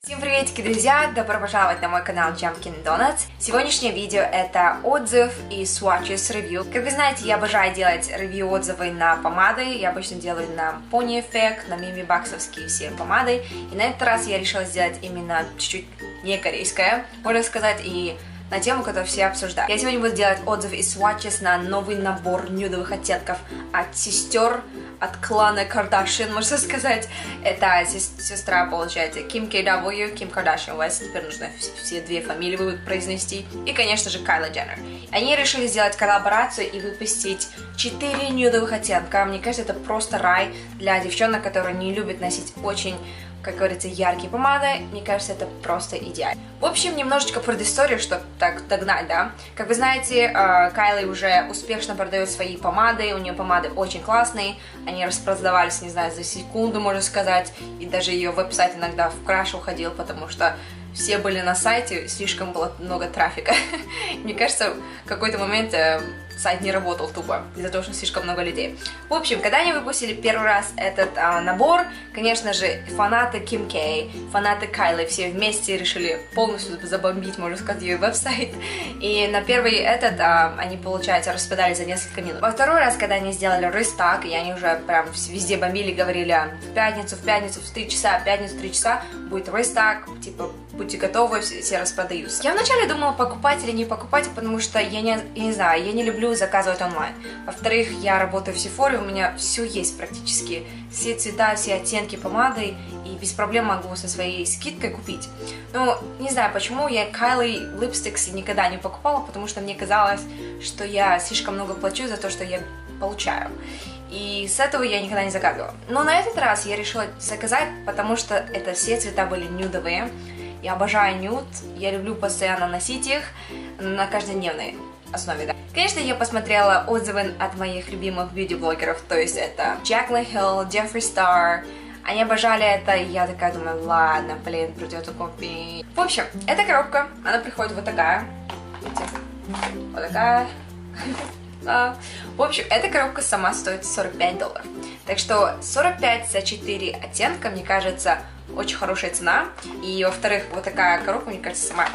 Всем приветики, друзья! Добро пожаловать на мой канал Jumpkin Donuts. Сегодняшнее видео это отзыв и swatches ревью. Как вы знаете, я обожаю делать ревью-отзывы на помады. Я обычно делаю на Pony Effect, на Mimi Баксовские все помады. И на этот раз я решила сделать именно чуть-чуть не корейское, можно сказать, и на тему, которую все обсуждают. Я сегодня буду делать отзыв и swatches на новый набор нюдовых оттенков от сестер, от клана Кардашьян, можно сказать. Это сестра, получается, Kim KW, Kim Kardashian West. Теперь нужно все две фамилии произнести. И, конечно же, Кайла Дженнер. Они решили сделать коллаборацию и выпустить 4 нюдовых оттенка. Мне кажется, это просто рай для девчонок, которые не любят носить очень, как говорится, яркие помады. Мне кажется, это просто идеально. В общем, немножечко предысторию, чтобы так догнать, да. Как вы знаете, Кайли уже успешно продает свои помады. У нее помады очень классные. Они распродавались, не знаю, за секунду, можно сказать. И даже ее веб-сайт иногда в краш уходил, потому что все были на сайте, слишком было много трафика. Мне кажется, в какой-то момент сайт не работал тупо, из-за того, что слишком много людей. В общем, когда они выпустили первый раз этот набор, конечно же, фанаты Kim K, фанаты Кайли все вместе решили полностью забомбить, можно сказать, ее веб-сайт. И на первый этот они, получается, распадали за несколько минут. Во второй раз, когда они сделали рестак, и они уже прям везде бомбили, говорили, в пятницу в 3 часа, в пятницу в 3 часа будет рестак, типа, будьте готовы, все распродаются. Я вначале думала, покупать или не покупать, потому что я не знаю, я не люблю заказывать онлайн. Во-вторых, я работаю в Sephora, у меня все есть практически. Все цвета, все оттенки помады, и без проблем могу со своей скидкой купить. Но не знаю, почему я Kylie Lipsticks никогда не покупала, потому что мне казалось, что я слишком много плачу за то, что я получаю. И с этого я никогда не заказывала. Но на этот раз я решила заказать, потому что это все цвета были нюдовые. Я обожаю нюд, я люблю постоянно носить их на каждодневной основе, да. Конечно, я посмотрела отзывы от моих любимых бьюти-блогеров, то есть это Jaclyn Hill, Jeffree Star. Они обожали это, и я такая думаю, ладно, блин, придется купить. В общем, эта коробка, она приходит вот такая. Видите? Вот такая. В общем, эта коробка сама стоит $45. Так что 45 за 4 оттенка, мне кажется, очень хорошая цена. И, во-вторых, вот такая коробка, мне кажется, сама...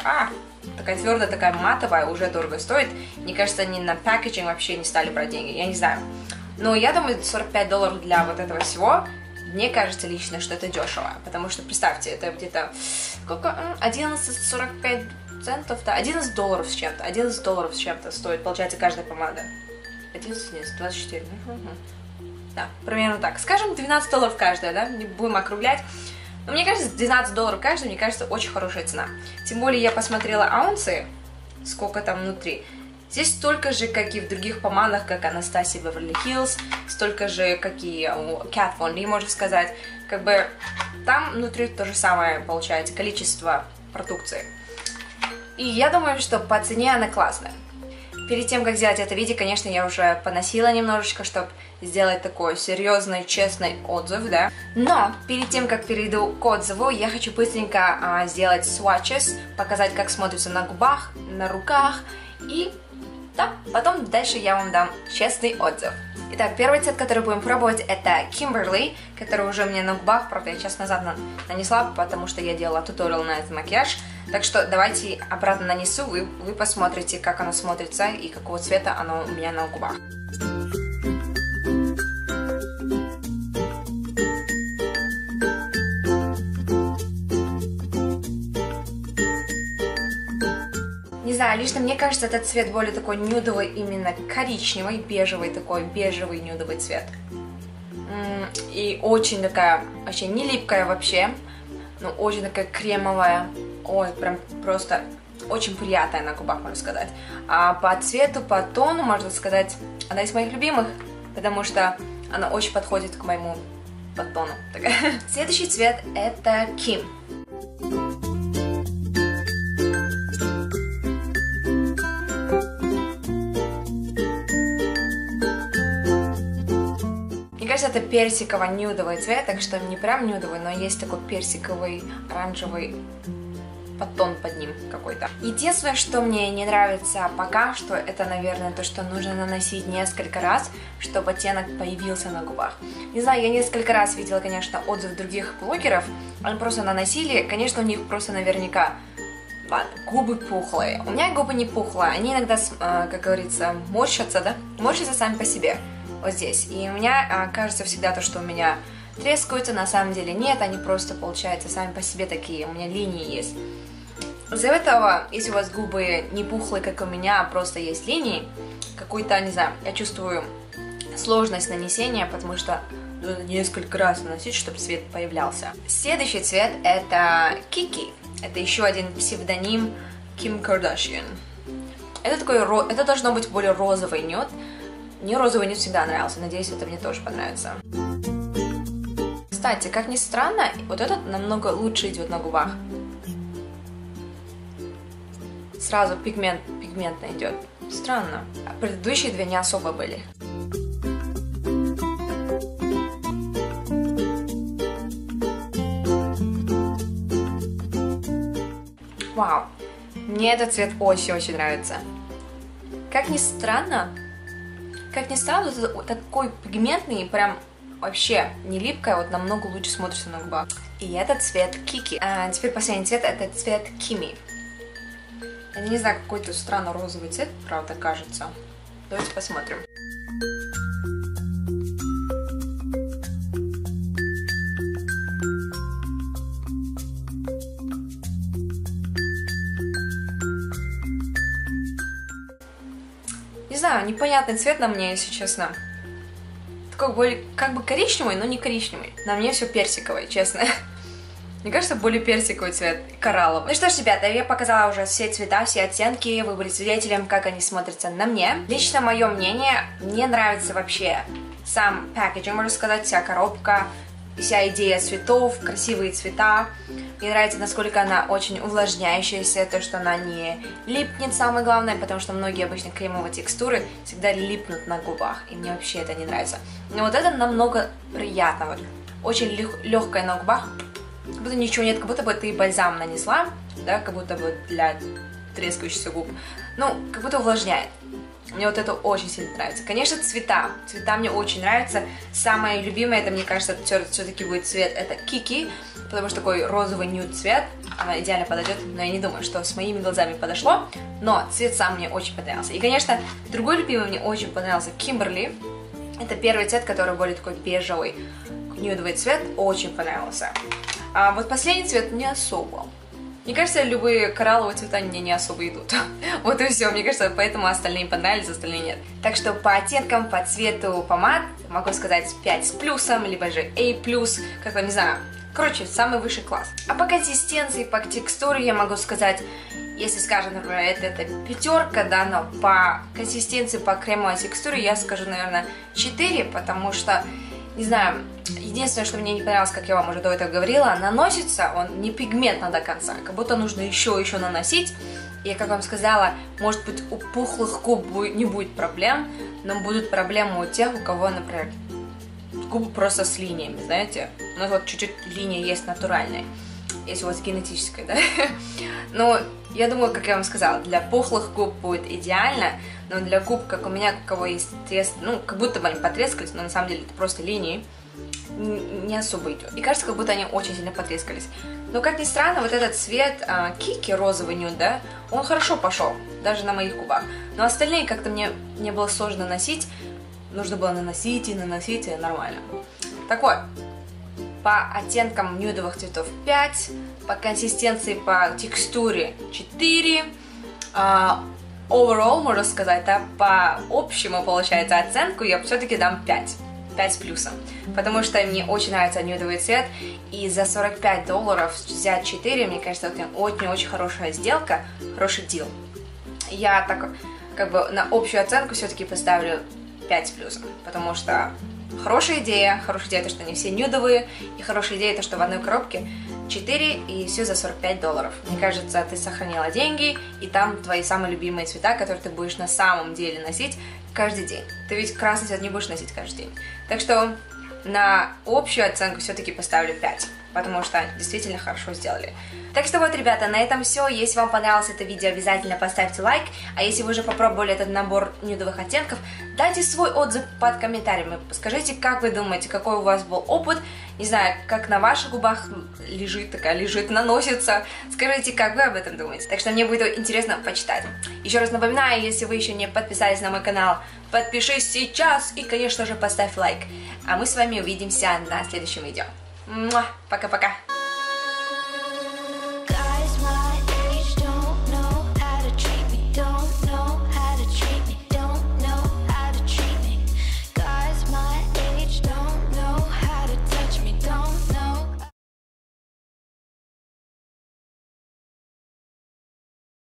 такая твердая, такая матовая, уже дорого стоит. Мне кажется, они на пакетинг вообще не стали брать деньги, я не знаю. Но я думаю, $45 для вот этого всего, мне кажется лично, что это дешево. Потому что, представьте, это где-то... Сколько? 11,45 центов, да? $11 с чем-то. $11 с чем-то стоит, получается, каждая помада. 11, нет, 24. Да, примерно так. Скажем, $12 каждая, да? Не будем округлять. Но мне кажется, $12 каждая, мне кажется, очень хорошая цена. Тем более я посмотрела аунсы, сколько там внутри. Здесь столько же, как и в других помадах, как Anastasia Beverly Hills, столько же, как и у Kat Von D, можно сказать. Как бы там внутри то же самое, получается, количество продукции. И я думаю, что по цене она классная. Перед тем, как сделать это видео, конечно, я уже поносила немножечко, чтобы сделать такой серьезный, честный отзыв, да. Но перед тем, как перейду к отзыву, я хочу быстренько сделать swatches, показать, как смотрится на губах, на руках, и да, потом дальше я вам дам честный отзыв. Итак, первый цвет, который будем пробовать, это Kimberly, который уже у меня на губах, правда, я час назад нанесла, потому что я делала туториал на этот макияж. Так что давайте обратно нанесу, вы посмотрите, как оно смотрится и какого цвета оно у меня на губах. Не знаю, лично мне кажется, этот цвет более такой нюдовый, именно коричневый, бежевый, такой бежевый нюдовый цвет. И очень такая, вообще не липкая вообще, но очень такая кремовая. Ой, прям просто очень приятная на губах, можно сказать. А по цвету, по тону, можно сказать, она из моих любимых, потому что она очень подходит к моему подтону. Следующий цвет это Kim. Мне кажется, это персиково-нюдовый цвет, так что не прям нюдовый, но есть такой персиковый, оранжевый подтон под ним какой-то. Единственное, что мне не нравится пока что, это, наверное, то, что нужно наносить несколько раз, чтобы оттенок появился на губах. Не знаю, я несколько раз видела, конечно, отзыв других блогеров, они просто наносили, конечно, у них просто наверняка губы пухлые. У меня губы не пухлые, они иногда, как говорится, морщатся, да? Морщатся сами по себе, вот здесь. И у меня кажется всегда то, что у меня трескаются, на самом деле нет, они просто, получается, сами по себе такие, у меня линии есть. Из-за этого, если у вас губы не пухлые, как у меня, а просто есть линии, какой-то, не знаю, я чувствую сложность нанесения, потому что нужно несколько раз наносить, чтобы цвет появлялся. Следующий цвет это Kiki. Это еще один псевдоним Ким Кардашьян. Это такой, это должно быть более розовый нюд. Мне розовый нюд всегда нравился, надеюсь, это мне тоже понравится. Кстати, как ни странно, вот этот намного лучше идет на губах. Сразу пигментно идет. Странно. А предыдущие две не особо были. Вау, мне этот цвет очень-очень нравится. Как ни странно, вот такой пигментный, прям вообще не липкая, вот намного лучше смотрится на губах. И этот цвет Kiki. А теперь последний цвет, это цвет Kimi. Я не знаю, какой-то странно розовый цвет, правда, кажется. Давайте посмотрим. Не знаю, непонятный цвет на мне, если честно. Такой более, как бы коричневый, но не коричневый. На мне все персиковое, честно. Мне кажется, более персиковый цвет, коралловый. Ну что ж, ребята, я показала уже все цвета, все оттенки. Вы были свидетелем, как они смотрятся на мне. Лично мое мнение, мне нравится вообще сам пакетинг, можно сказать, вся коробка, вся идея цветов, красивые цвета. Мне нравится, насколько она очень увлажняющаяся, то, что она не липнет, самое главное, потому что многие обычно кремовые текстуры всегда липнут на губах, и мне вообще это не нравится. Но вот это намного приятно, вот, очень легкая на губах, как будто ничего нет, как будто бы ты бальзам нанесла, да, как будто бы для трескающихся губ, ну, как будто увлажняет. Мне вот это очень сильно нравится. Конечно, цвета мне очень нравятся. Самое любимое, это, мне кажется, все-таки будет цвет, это Kiki, потому что такой розовый нюд цвет, она идеально подойдет, но я не думаю, что с моими глазами подошло, но цвет сам мне очень понравился. И, конечно, другой любимый мне очень понравился Kimberly. Это первый цвет, который более такой бежевый, нюдовый цвет, очень понравился. А вот последний цвет не особо. Мне кажется, любые коралловые цвета мне не особо идут. Вот и все, мне кажется, поэтому остальные понравились, остальные нет. Так что по оттенкам, по цвету помад могу сказать 5 с плюсом, либо же A+, как-то не знаю. Короче, самый высший класс. А по консистенции, по текстуре я могу сказать, если скажем, например, это пятерка, да, но по консистенции, по кремовой текстуре я скажу, наверное, 4, потому что, не знаю, единственное, что мне не понравилось, как я вам уже до этого говорила, наносится он не пигментно до конца, как будто нужно еще наносить. И, как вам сказала, может быть, у пухлых губ не будет проблем, но будут проблемы у тех, у кого, например, губы просто с линиями, знаете. У нас вот чуть-чуть линия есть натуральная, если у вас генетическая, да. Но я думаю, как я вам сказала, для пухлых губ будет идеально, но для губ, как у меня, у кого есть треск, ну, как будто бы они потрескались, но на самом деле это просто линии, не особо идет. И кажется, как будто они очень сильно потрескались. Но, как ни странно, вот этот цвет Kiki, розовый нюд, да, он хорошо пошел, даже на моих губах. Но остальные как-то мне было сложно носить, нужно было наносить и нормально. Так вот, по оттенкам нюдовых цветов 5, по консистенции, по текстуре 4, overall, можно сказать, да, по общему, получается, оценку я все-таки дам 5 с плюсом, потому что мне очень нравится нюдовый цвет, и за $45 взять 4, мне кажется, это очень-очень хорошая сделка, хороший дил. Я так, как бы, на общую оценку все-таки поставлю 5 с плюсом, потому что хорошая идея то, что они все нюдовые, и хорошая идея то, что в одной коробке 4 и все за $45. Мне кажется, ты сохранила деньги, и там твои самые любимые цвета, которые ты будешь на самом деле носить каждый день. Ты ведь красный цвет не будешь носить каждый день. Так что на общую оценку все-таки поставлю 5. потому что действительно хорошо сделали. Так что вот, ребята, на этом все. Если вам понравилось это видео, обязательно поставьте лайк. А если вы уже попробовали этот набор нюдовых оттенков, дайте свой отзыв под комментариями. Скажите, как вы думаете, какой у вас был опыт. Не знаю, как на ваших губах лежит, наносится. Скажите, как вы об этом думаете. Так что мне будет интересно почитать. Еще раз напоминаю, если вы еще не подписались на мой канал, подпишись сейчас и, конечно же, поставь лайк. А мы с вами увидимся на следующем видео. Пока-пока.